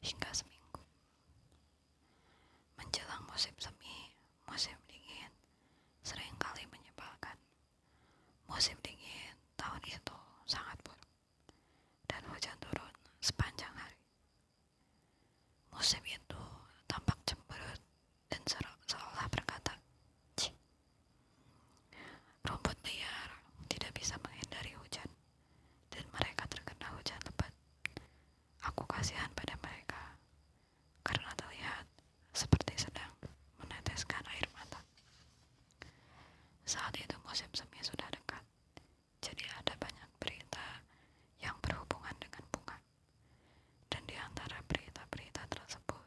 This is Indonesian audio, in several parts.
hingga seminggu. Menjelang musim semi, musim dingin seringkali menyebalkan. Musim dingin tahun itu sangat buruk dan hujan turun sepanjang hari. Musim itu tampak cemberut dan seolah berkata, "Cih, rumput liar tidak bisa menghindari hujan dan mereka terkena hujan lebat. Aku kasihan pada mereka karena terlihat seperti sedang meneteskan air mata." Saat itu musim semi sudah dekat, jadi ada banyak berita yang berhubungan dengan bunga. Dan di antara berita-berita tersebut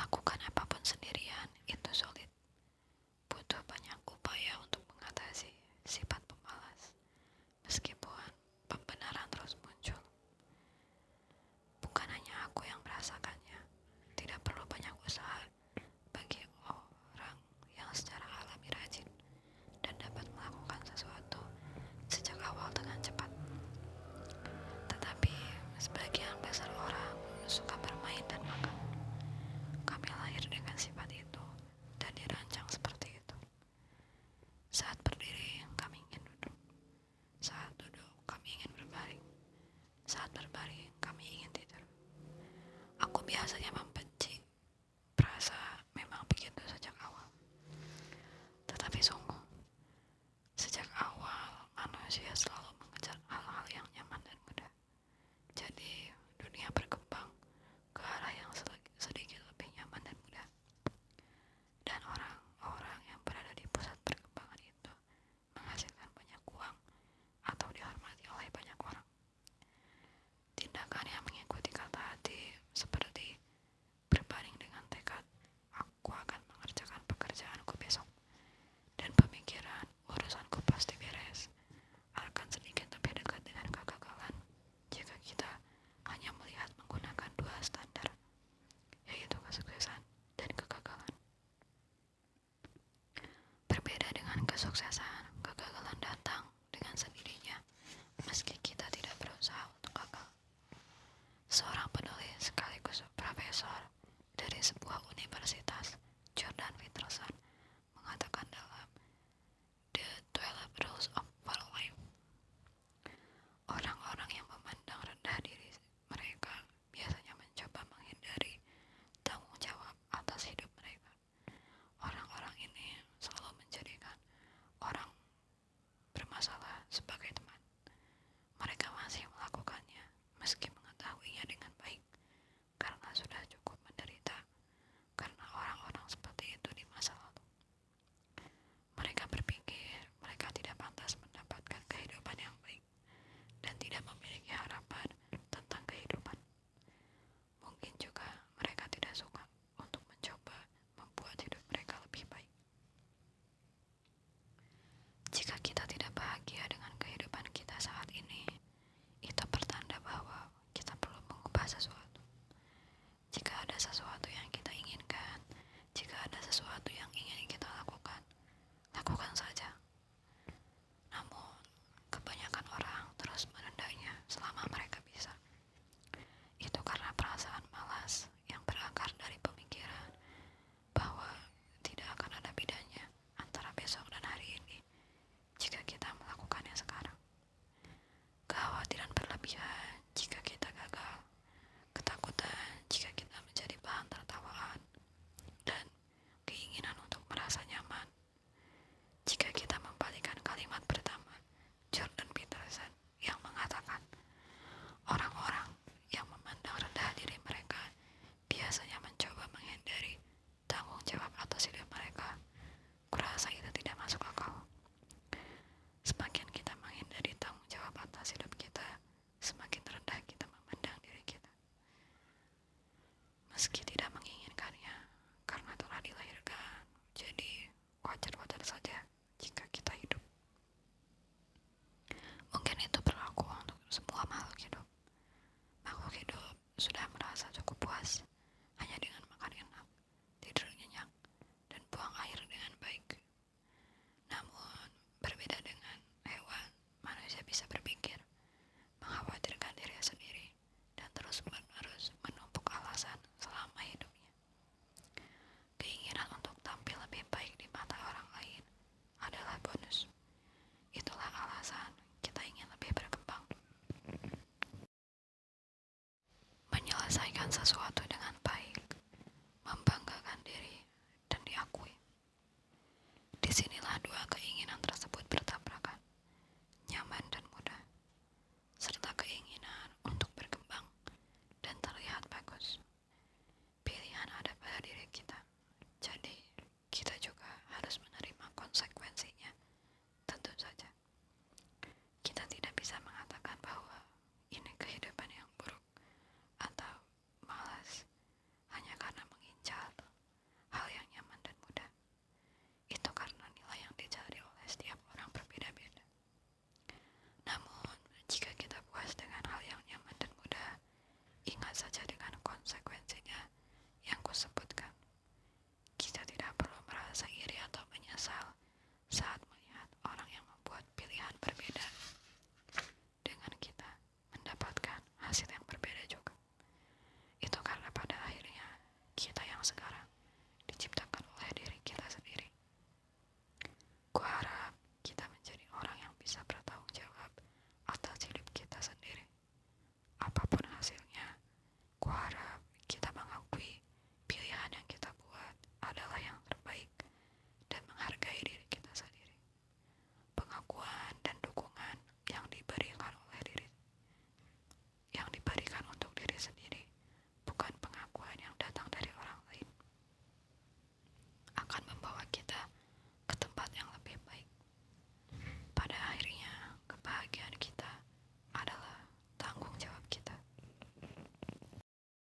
Melakukan apapun sendirian itu sulit. Butuh banyak upaya untuk mengatasi sifat pemalas. Meskipun pembenaran terus muncul. Bukan hanya aku yang merasakannya. Tidak perlu banyak usaha bagi orang yang secara alami rajin dan dapat melakukan sesuatu sejak awal dengan cepat. Tetapi sebagian besar orang suka bermain dan makan. Kami lahir dengan sifat itu dan dirancang seperti itu. Saat berdiri, kami ingin duduk. Saat duduk, kami ingin berbaring. Saat berbaring, kami ingin tidur. Aku biasanya membenci perasa memang begitu sejak awal. Tetapi sungguh, sejak awal manusia selalu mengejar hal-hal yang nyaman dan mudah. Jadi dunia berkembang ke arah yang sedikit lebih nyaman dan mudah. Dan orang-orang yang berada di pusat perkembangan itu menghasilkan banyak uang atau dihormati oleh banyak orang. Tindakan yang mengikuti kata hati seperti berbaring dengan tekad, aku akan mengerjakan pekerjaanku besok, dan pemikiran urusanku pasti beres, akan sedikit lebih dekat dengan kegagalan jika kita hanya melihat menggunakan dua standar, yaitu kesuksesan dan kegagalan. Berbeda dengan kesuksesan, kegagalan datang dengan sendirinya meski kita tidak berusaha untuk gagal. Seorang penulis sekaligus profesor dari sebuah universitas, Jordan Peterson, mengatakan dalam The 12 Rules of